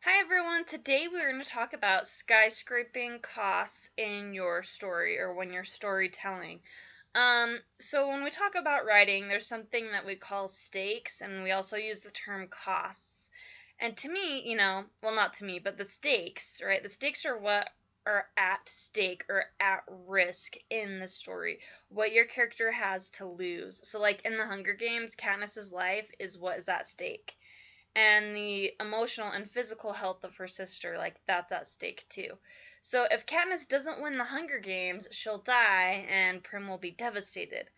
Hi everyone, today we're going to talk about skyscraping costs in your story or when you're storytelling. So when we talk about writing, there's something that we call stakes, and we also use the term costs. And to me, well, not to me, but the stakes, right? The stakes are what are at stake or at risk in the story, what your character has to lose. So like in the Hunger Games, Katniss's life is what is at stake, and the emotional and physical health of her sister, like that's at stake too. So if Katniss doesn't win the Hunger Games, she'll die and Prim will be devastated.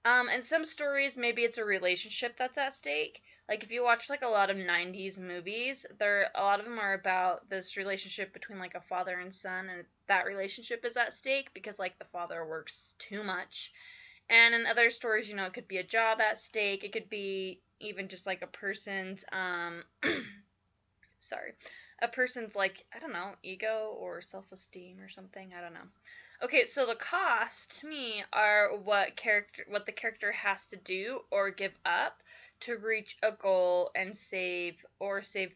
In some stories, maybe it's a relationship that's at stake. Like if you watch like a lot of 90s movies, a lot of them are about this relationship between like a father and son, and that relationship is at stake because like the father works too much. And in other stories, it could be a job at stake. It could be even just like a person's sorry, a person's like, I don't know, ego or self-esteem or something. I don't know. Okay, so the costs to me are what the character has to do or give up to reach a goal and save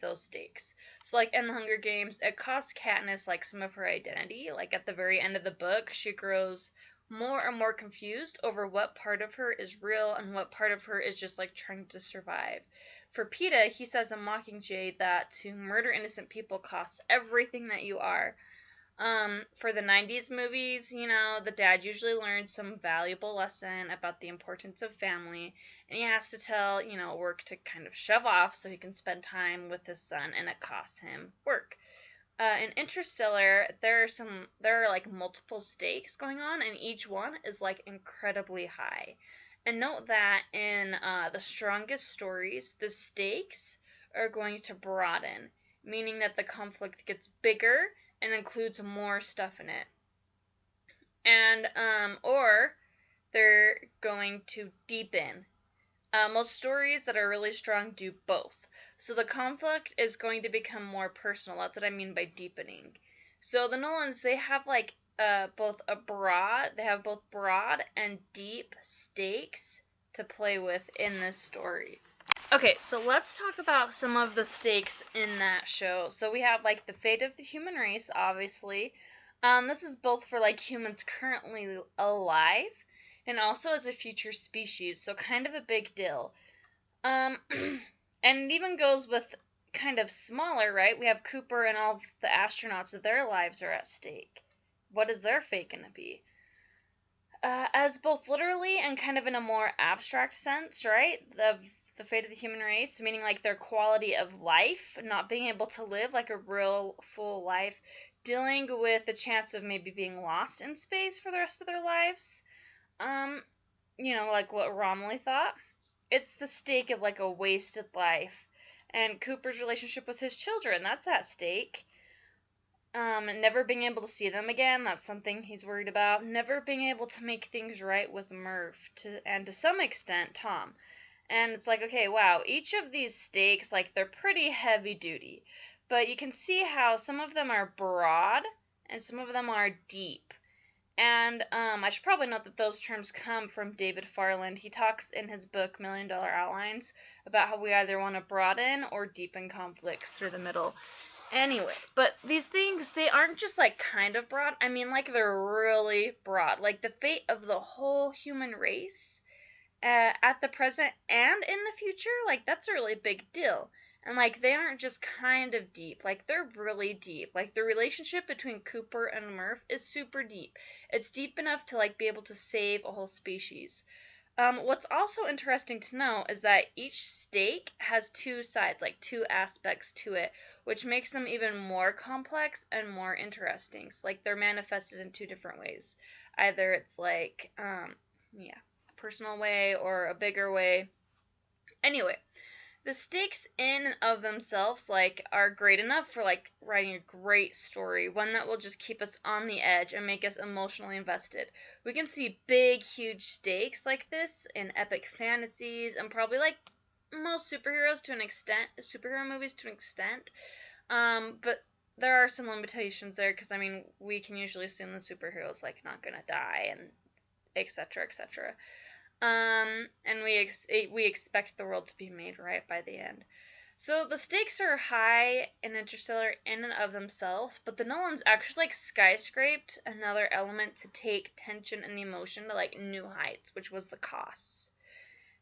those stakes. So like in the Hunger Games, it costs Katniss like some of her identity. Like at the very end of the book, she grows more and more confused over what part of her is real and what part of her is just like trying to survive. For PETA, he says in Mockingjay that to murder innocent people costs everything that you are. For the 90s movies, the dad usually learns some valuable lesson about the importance of family, and he has to tell, work to kind of shove off so he can spend time with his son, and it costs him work. In Interstellar, there are like multiple stakes going on, and each one is like incredibly high. And note that in the strongest stories, the stakes are going to broaden, meaning that the conflict gets bigger and includes more stuff in it. And or they're going to deepen. Most stories that are really strong do both. So the conflict is going to become more personal. That's what I mean by deepening. So the Nolans, they have like they have both broad and deep stakes to play with in this story. Okay, so let's talk about some of the stakes in that show. So we have like the fate of the human race, obviously. This is both for like humans currently alive and also as a future species, so kind of a big deal. And it even goes with kind of smaller, right? We have Cooper and all the astronauts, their lives are at stake. What is their fate going to be? As both literally and kind of in a more abstract sense, right? The fate of the human race, meaning like their quality of life, not being able to live like a real full life, dealing with the chance of maybe being lost in space for the rest of their lives. Like what Romilly thought. It's the stake of like a wasted life. And Cooper's relationship with his children, that's at stake. Never being able to see them again, that's something he's worried about. Never being able to make things right with Murph, and to some extent, Tom. And it's like, okay, wow, each of these stakes, like, they're pretty heavy duty. But you can see how some of them are broad and some of them are deep. And I should probably note that those terms come from David Farland. He talks in his book Million Dollar Outlines about how we either want to broaden or deepen conflicts through the middle. Anyway, but these things, they aren't just like kind of broad. I mean, like they're really broad. Like the fate of the whole human race at the present and in the future, like that's a really big deal. And like they aren't just kind of deep, like they're really deep. Like the relationship between Cooper and Murph is super deep. It's deep enough to like be able to save a whole species. What's also interesting to know is that each stake has two sides, like two aspects to it, which makes them even more complex and more interesting. So, like, they're manifested in two different ways. Either it's like, a personal way or a bigger way. Anyway, the stakes in and of themselves like are great enough for like writing a great story, one that will just keep us on the edge and make us emotionally invested. We can see big, huge stakes like this in epic fantasies and probably like most superhero movies to an extent. But there are some limitations there because I mean we can usually assume the superhero's like not gonna die and etc. And we expect the world to be made right by the end. So the stakes are high in Interstellar in and of themselves, but the Nolans actually like skyscraped another element to take tension and emotion to like new heights, which was the costs.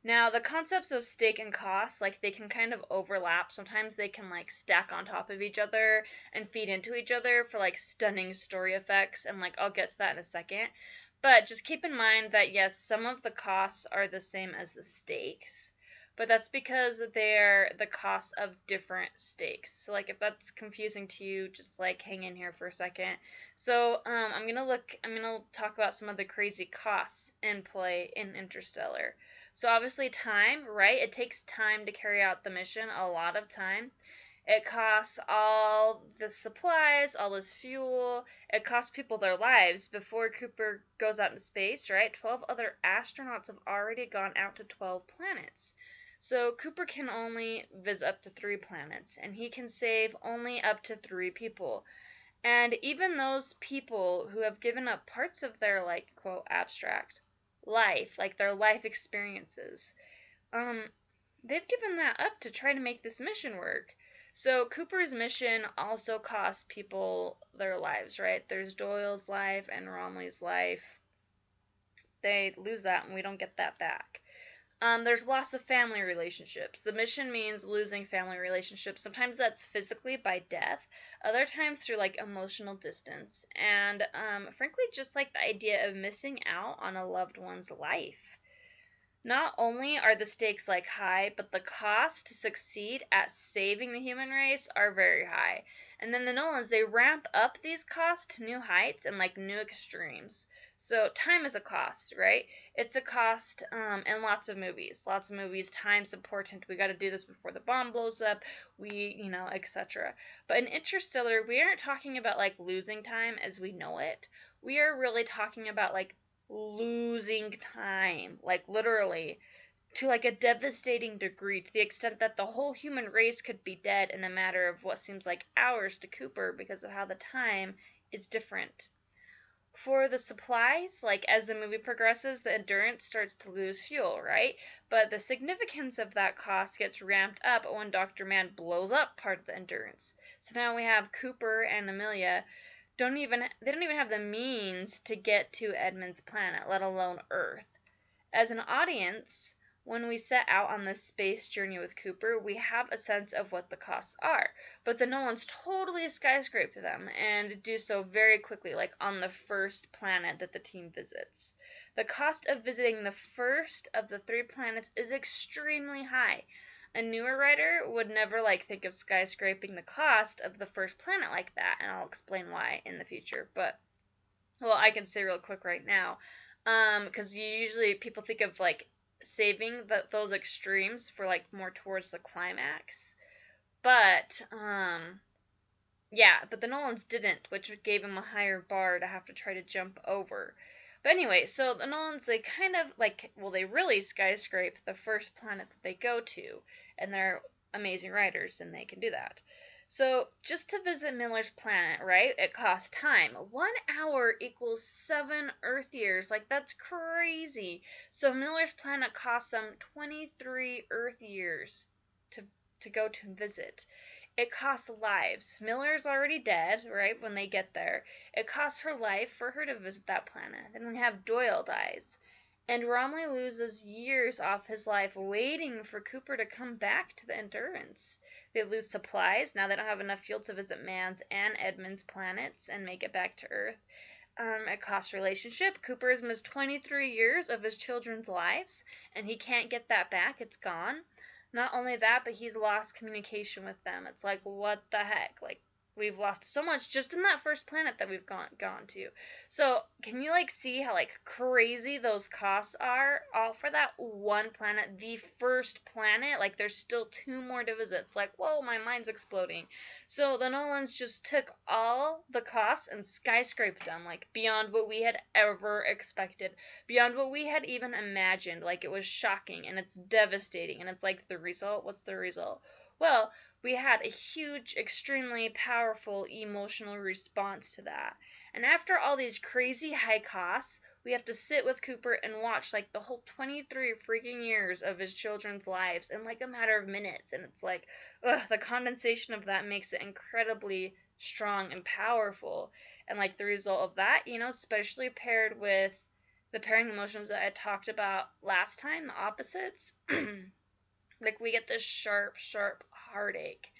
Now, the concepts of stake and cost, like they can kind of overlap. Sometimes they can like stack on top of each other and feed into each other for like stunning story effects, and like I'll get to that in a second. But just keep in mind that yes, some of the costs are the same as the stakes, but that's because they're the costs of different stakes. So like if that's confusing to you, just like hang in here for a second. So I'm gonna talk about some of the crazy costs in play in Interstellar. So obviously time, right? It takes time to carry out the mission, a lot of time. It costs all the supplies, all this fuel. It costs people their lives before Cooper goes out into space, right? 12 other astronauts have already gone out to 12 planets. So Cooper can only visit up to 3 planets, and he can save only up to 3 people. And even those people who have given up parts of their, like, quote, abstract life, like their life experiences, um, they've given that up to try to make this mission work. So Cooper's mission also costs people their lives, right? There's Doyle's life and Romley's life. They lose that and we don't get that back. There's loss of family relationships. The mission means losing family relationships. Sometimes that's physically by death, other times through like emotional distance, and frankly, just like the idea of missing out on a loved one's life. Not only are the stakes like high, but the cost to succeed at saving the human race are very high. And then the Nolans, they ramp up these costs to new heights and like new extremes. So time is a cost, right? It's a cost in lots of movies. Lots of movies, time's important. We got to do this before the bomb blows up. Etc. But in Interstellar, we aren't talking about like losing time as we know it. We are really talking about like losing time, like literally, to like a devastating degree, to the extent that the whole human race could be dead in a matter of what seems like hours to Cooper because of how the time is different. For the supplies, like as the movie progresses, the Endurance starts to lose fuel, right? But the significance of that cost gets ramped up when Dr. Mann blows up part of the Endurance. So now we have Cooper and Amelia don't even have the means to get to Edmund's planet, let alone Earth. As an audience, when we set out on this space journey with Cooper, we have a sense of what the costs are. But the Nolans totally skyscrape them and do so very quickly, like on the first planet that the team visits. The cost of visiting the first of the 3 planets is extremely high. A newer writer would never like think of skyscraping the cost of the first planet like that, and I'll explain why in the future. But well, I can say real quick right now, because usually people think of like saving those extremes for like more towards the climax. But but the Nolans didn't, which gave him a higher bar to have to try to jump over. But anyway, so the Nolans, they kind of like, well, they really skyscrape the first planet that they go to, and they're amazing writers, and they can do that. So just to visit Miller's planet, right, it costs time. 1 hour equals 7 Earth years. Like, that's crazy. So Miller's planet costs them 23 Earth years to go to and visit. It costs lives. Miller's already dead, right, when they get there. It costs her life for her to visit that planet. Then we have Doyle dies. And Romley loses years off his life waiting for Cooper to come back to the Endurance. They lose supplies. Now they don't have enough fuel to visit Mann's and Edmund's planets and make it back to Earth. It costs relationship. Cooper has missed 23 years of his children's lives, and he can't get that back. It's gone. Not only that, but he's lost communication with them. It's like, what the heck? Like, we've lost so much just in that first planet that we've gone to. So, can you, like, see how, like, crazy those costs are? All for that one planet, the first planet? Like, there's still 2 more to visit. It's like, whoa, my mind's exploding. So, the Nolans just took all the costs and skyscraped them, like, beyond what we had ever expected. Beyond what we had even imagined. Like, it was shocking, and it's devastating. And it's like, the result? What's the result? Well, we had a huge, extremely powerful emotional response to that. And after all these crazy high costs, We have to sit with Cooper and watch like the whole 23 freaking years of his children's lives in like a matter of minutes. And it's like, ugh, the condensation of that makes it incredibly strong and powerful. And like the result of that, especially paired with the pairing emotions that I talked about last time, the opposites, like we get this sharp, sharp heartache.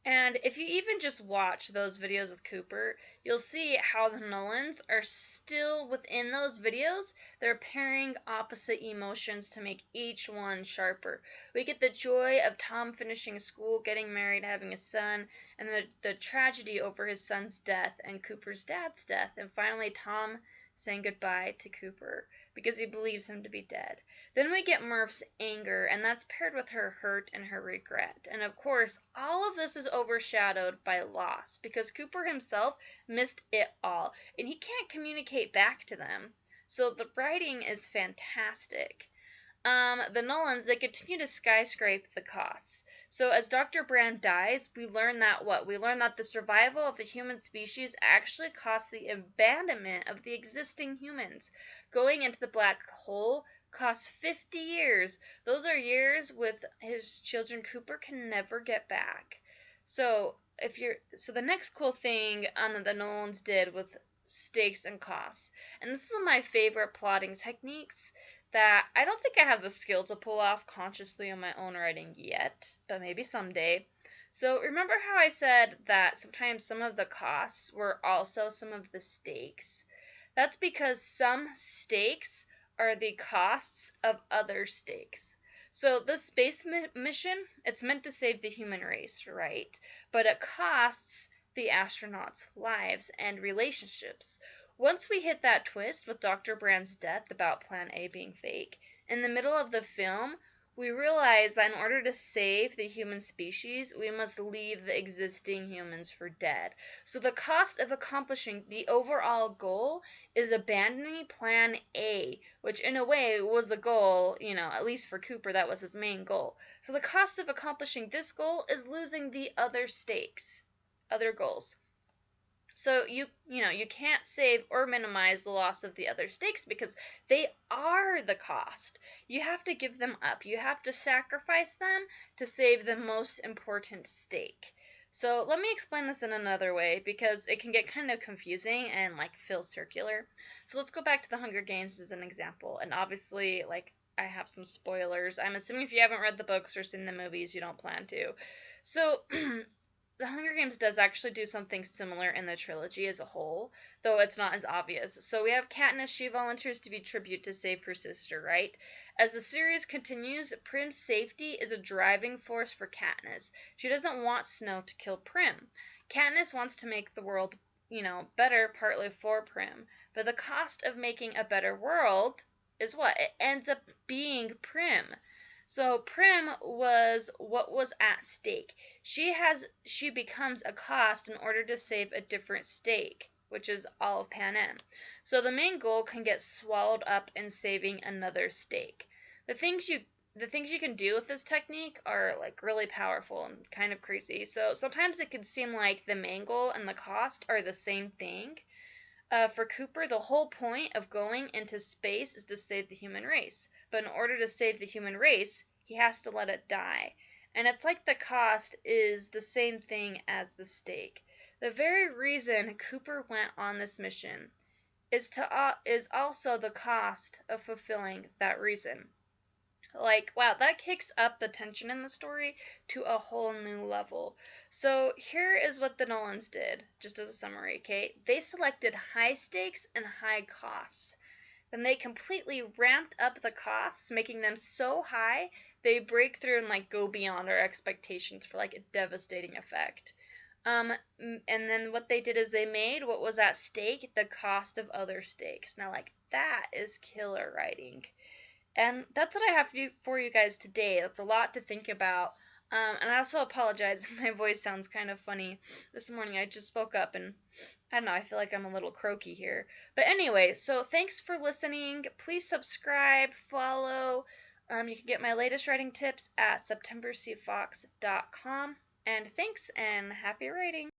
And if you even just watch those videos with Cooper, you'll see how the Nolans are still within those videos. They're pairing opposite emotions to make each one sharper. We get the joy of Tom finishing school, getting married, having a son, and the tragedy over his son's death and Cooper's dad's death, and finally Tom saying goodbye to Cooper because he believes him to be dead. Then we get Murph's anger, and that's paired with her hurt and her regret. And of course, all of this is overshadowed by loss because Cooper himself missed it all, and he can't communicate back to them. So the writing is fantastic. The Nolans, they continue to skyscrape the costs. So as Dr. Brand dies, we learn that what? We learn that the survival of the human species actually costs the abandonment of the existing humans. Going into the black hole costs 50 years. Those are years with his children Cooper can never get back. So the next cool thing the Nolans did with stakes and costs, and this is one of my favorite plotting techniques that I don't think I have the skill to pull off consciously on my own writing yet, but maybe someday. So remember how I said that sometimes some of the costs were also some of the stakes? That's because some stakes are the costs of other stakes. So the space mission, it's meant to save the human race, right? But it costs the astronauts' lives and relationships. Once we hit that twist with Dr. Brand's death about Plan A being fake, in the middle of the film, we realize that in order to save the human species, we must leave the existing humans for dead. So the cost of accomplishing the overall goal is abandoning Plan A, which in a way was the goal, at least for Cooper, that was his main goal. So the cost of accomplishing this goal is losing the other stakes, other goals. So you can't save or minimize the loss of the other stakes because they are the cost. You have to give them up. You have to sacrifice them to save the most important stake. So let me explain this in another way because it can get kind of confusing and like feel circular. So let's go back to the Hunger Games as an example. And obviously, like, I have some spoilers. I'm assuming if you haven't read the books or seen the movies, you don't plan to. So The Hunger Games does actually do something similar in the trilogy as a whole, though it's not as obvious. So we have Katniss, she volunteers to be tribute to save her sister, right? As the series continues, Prim's safety is a driving force for Katniss. She doesn't want Snow to kill Prim. Katniss wants to make the world, better partly for Prim. But the cost of making a better world is what? It ends up being Prim. So Prim was what was at stake. She becomes a cost in order to save a different stake, which is all of Panem. So the main goal can get swallowed up in saving another stake. The things you can do with this technique are like really powerful and kind of crazy. So sometimes it can seem like the main goal and the cost are the same thing. For Cooper, the whole point of going into space is to save the human race. But in order to save the human race, he has to let it die. And it's like the cost is the same thing as the stake. The very reason Cooper went on this mission is also the cost of fulfilling that reason. Like, wow, that kicks up the tension in the story to a whole new level. So here is what the Nolans did, just as a summary, okay? They selected high stakes and high costs. Then they completely ramped up the costs, making them so high they break through and like go beyond our expectations for like a devastating effect. And then what they did is they made what was at stake the cost of other stakes. Now, like, that is killer writing. And that's what I have for you guys today. That's a lot to think about. And I also apologize if my voice sounds kind of funny. This morning I just woke up and I don't know, I feel like I'm a little croaky here. But anyway, so thanks for listening. Please subscribe, follow. You can get my latest writing tips at septembercfox.com. And thanks and happy writing.